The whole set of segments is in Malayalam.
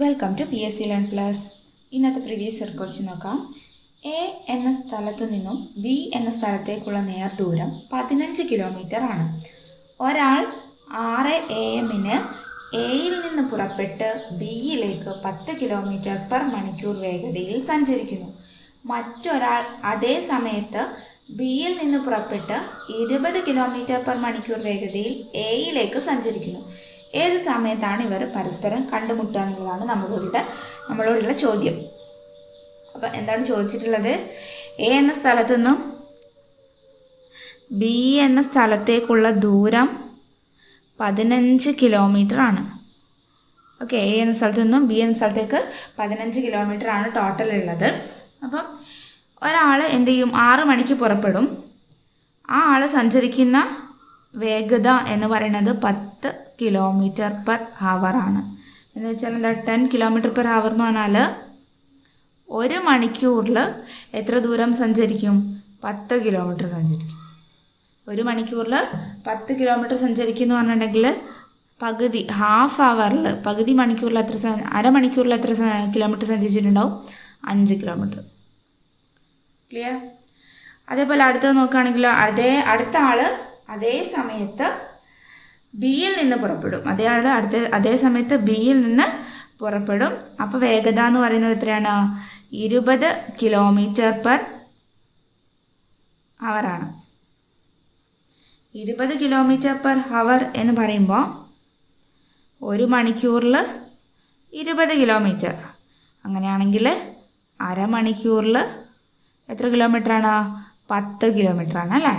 Welcome to PSC Learn Plus. ഇന്നത്തെ പ്രീവിയസ് ഇയർ ക്വസ്റ്റ്യൻ നോക്കാം. എ എന്ന സ്ഥലത്തു നിന്നും ബി എന്ന സ്ഥലത്തേക്കുള്ള നേർദൂരം 15 കിലോമീറ്റർ ആണ്. ഒരാൾ 6 AM എയിൽ നിന്ന് പുറപ്പെട്ട് ബിയിലേക്ക് 10 km/മണിക്കൂർ വേഗതയിൽ സഞ്ചരിക്കുന്നു. മറ്റൊരാൾ അതേ സമയത്ത് ബിയിൽ നിന്ന് പുറപ്പെട്ട് 20 km/മണിക്കൂർ വേഗതയിൽ എയിലേക്ക് സഞ്ചരിക്കുന്നു. ഏത് സമയത്താണ് ഇവർ പരസ്പരം കണ്ടുമുട്ടുക എന്നുള്ളതാണ് നമ്മളോടുള്ള ചോദ്യം. അപ്പം എന്താണ് ചോദിച്ചിട്ടുള്ളത്? എ എന്ന സ്ഥലത്തു നിന്നും ബി എന്ന സ്ഥലത്തേക്കുള്ള ദൂരം 15 കിലോമീറ്റർ ആണ്. ഓക്കെ, എ എന്ന സ്ഥലത്തു നിന്നും ബി എന്ന സ്ഥലത്തേക്ക് 15 കിലോമീറ്റർ ആണ് ടോട്ടൽ ഉള്ളത്. അപ്പം ഒരാൾ എന്ത് ചെയ്യും? 6 മണിക്ക് പുറപ്പെടും. ആ ആൾ സഞ്ചരിക്കുന്ന വേഗത എന്ന് പറയുന്നത് 10 km/h ആണ്. എന്ന് വെച്ചാൽ എന്താ, 10 km/h എന്ന് പറഞ്ഞാൽ 1 മണിക്കൂറിൽ എത്ര ദൂരം സഞ്ചരിക്കും? 10 കിലോമീറ്റർ സഞ്ചരിക്കും. 1 മണിക്കൂറിൽ 10 കിലോമീറ്റർ സഞ്ചരിക്കും എന്ന് പറഞ്ഞിട്ടുണ്ടെങ്കിൽ പകുതി പകുതി മണിക്കൂറിൽ അരമണിക്കൂറിൽ എത്ര കിലോമീറ്റർ സഞ്ചരിച്ചിട്ടുണ്ടാവും? 5 കിലോമീറ്റർ. ക്ലിയർ? അതേപോലെ അടുത്തത് നോക്കുകയാണെങ്കിൽ അടുത്ത ആൾ അതേ സമയത്ത് ബിയിൽ നിന്ന് പുറപ്പെടും. അതേ സമയത്ത് ബിയിൽ നിന്ന് പുറപ്പെടും. അപ്പോൾ വേഗത എന്ന് പറയുന്നത് എത്രയാണ്? 20 km/h ആണ്. 20 km/h എന്ന് പറയുമ്പോൾ 1 മണിക്കൂറിൽ 20 കിലോമീറ്റർ. അങ്ങനെയാണെങ്കിൽ അരമണിക്കൂറിൽ എത്ര കിലോമീറ്ററാണ്? 10 കിലോമീറ്ററാണ് അല്ലേ?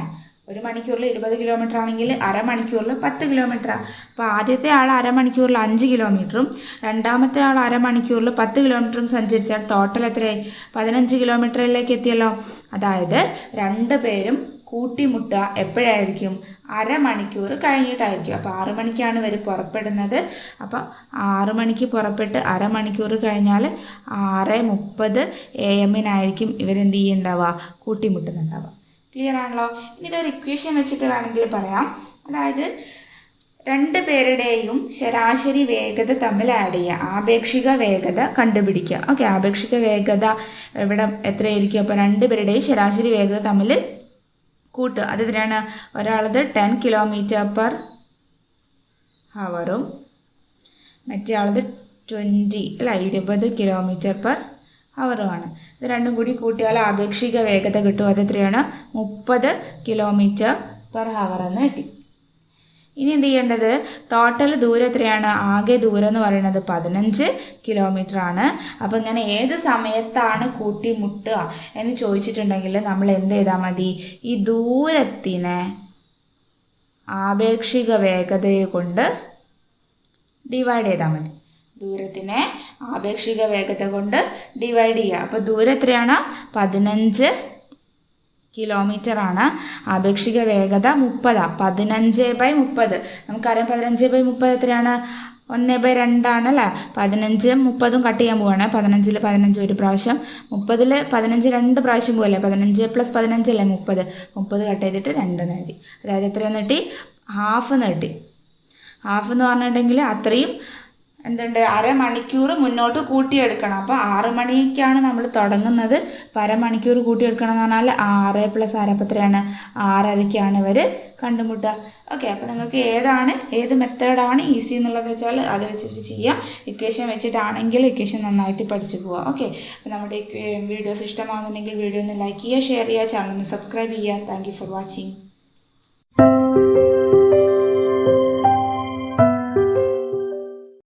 1 മണിക്കൂറിൽ 20 കിലോമീറ്റർ ആണെങ്കിൽ അരമണിക്കൂറിൽ 10 കിലോമീറ്ററാണ്. അപ്പോൾ ആദ്യത്തെ ആൾ അരമണിക്കൂറിൽ 5 കിലോമീറ്ററും രണ്ടാമത്തെ ആൾ അരമണിക്കൂറിൽ 10 കിലോമീറ്ററും സഞ്ചരിച്ചാൽ ടോട്ടൽ എത്രയായി? 15 കിലോമീറ്ററിലേക്ക് എത്തിയല്ലോ. അതായത് 2 പേരും കൂട്ടിമുട്ടുക എപ്പോഴായിരിക്കും? അരമണിക്കൂർ കഴിഞ്ഞിട്ടായിരിക്കും. അപ്പോൾ 6 മണിക്കാണ് ഇവർ പുറപ്പെടുന്നത്. അപ്പം 6 മണിക്ക് പുറപ്പെട്ട് അരമണിക്കൂർ കഴിഞ്ഞാൽ 6:30 AM ഇവരെന്ത് ചെയ്യുന്നുണ്ടാവുക? കൂട്ടിമുട്ടുന്നുണ്ടാവുക. ക്ലിയർ ആണല്ലോ? ഇനി ഇതൊരു ഇക്വേഷൻ വെച്ചിട്ട് വേണമെങ്കിൽ പറയാം. അതായത് 2 പേരുടെയും ശരാശരി വേഗത തമ്മിൽ ആഡ് ചെയ്യുക, ആപേക്ഷിക വേഗത കണ്ടുപിടിക്കുക. ഓക്കെ, ആപേക്ഷിക വേഗത ഇവിടെ എത്രയായിരിക്കും? അപ്പോൾ 2 പേരുടെയും ശരാശരി വേഗത തമ്മിൽ കൂട്ടുക. അതെത്രയാണ്? ഒരാളത് 10 km/h മറ്റേ ആളത് 20 km/h ഇത് രണ്ടും കൂടി കൂട്ടിയാൽ ആപേക്ഷിക വേഗത കിട്ടും. അതെത്രയാണ്? 30 km/h എന്ന് കിട്ടി. ഇനി എന്ത് ചെയ്യേണ്ടത്? ടോട്ടൽ ദൂരം എത്രയാണ്? ആകെ ദൂരം എന്ന് പറയുന്നത് 15 കിലോമീറ്റർ ആണ്. അപ്പം ഇങ്ങനെ ഏത് സമയത്താണ് കൂട്ടിമുട്ടുക എന്ന് ചോദിച്ചിട്ടുണ്ടെങ്കിൽ നമ്മൾ എന്ത് ചെയ്താൽ മതി? ഈ ദൂരത്തിനെ ആപേക്ഷിക വേഗതയെ കൊണ്ട് ഡിവൈഡ് ചെയ്താൽ മതി. ദൂരത്തിനെ ആപേക്ഷിക വേഗത കൊണ്ട് ഡിവൈഡ് ചെയ്യുക. അപ്പോൾ ദൂരം എത്രയാണ്? 15 കിലോമീറ്റർ ആണ്. ആപേക്ഷിക വേഗത 30. 15/30 നമുക്കറിയാം. 15/30 എത്രയാണ്? 1/2 ആണല്ലേ? 15ഉം 30ഉം കട്ട് ചെയ്യാൻ പോവാണ്. 15ൽ 15 ഒരു പ്രാവശ്യം, 30ൽ 15 2 പ്രാവശ്യം പോകല്ലേ? 15 + 15 അല്ലേ 30. 30 കട്ട് ചെയ്തിട്ട് 2 നേടി. അതായത് എത്രയെന്ന് കിട്ടി? ഹാഫ് നേടി. ഹാഫ് എന്ന് പറഞ്ഞിട്ടുണ്ടെങ്കിൽ അത്രയും എന്തുണ്ട്? അരമണിക്കൂർ മുന്നോട്ട് കൂട്ടിയെടുക്കണം. അപ്പോൾ 6 മണിക്കാണ് നമ്മൾ തുടങ്ങുന്നത്. അപ്പോൾ അരമണിക്കൂർ കൂട്ടിയെടുക്കണം എന്ന് പറഞ്ഞാൽ 6 + അര എത്രയാണ്? 6:30 ഇവർ കണ്ടുമുട്ടുക. ഓക്കെ, അപ്പോൾ നിങ്ങൾക്ക് ഏത് മെത്തേഡാണ് ഈസി എന്നുള്ളത് വെച്ചാൽ അത് വെച്ചിട്ട് ചെയ്യുക. ഇക്വേഷൻ വെച്ചിട്ടാണെങ്കിൽ ഇക്വേഷൻ നന്നായിട്ട് പഠിച്ചു പോവുക. ഓക്കെ, അപ്പോൾ നമ്മുടെ വീഡിയോസ് ഇഷ്ടമാകുന്നുണ്ടെങ്കിൽ വീഡിയോ ഒന്ന് ലൈക്ക് ചെയ്യുക, ഷെയർ ചെയ്യുക, ചാനൽ ഒന്ന് സബ്സ്ക്രൈബ് ചെയ്യുക. Thank you for watching.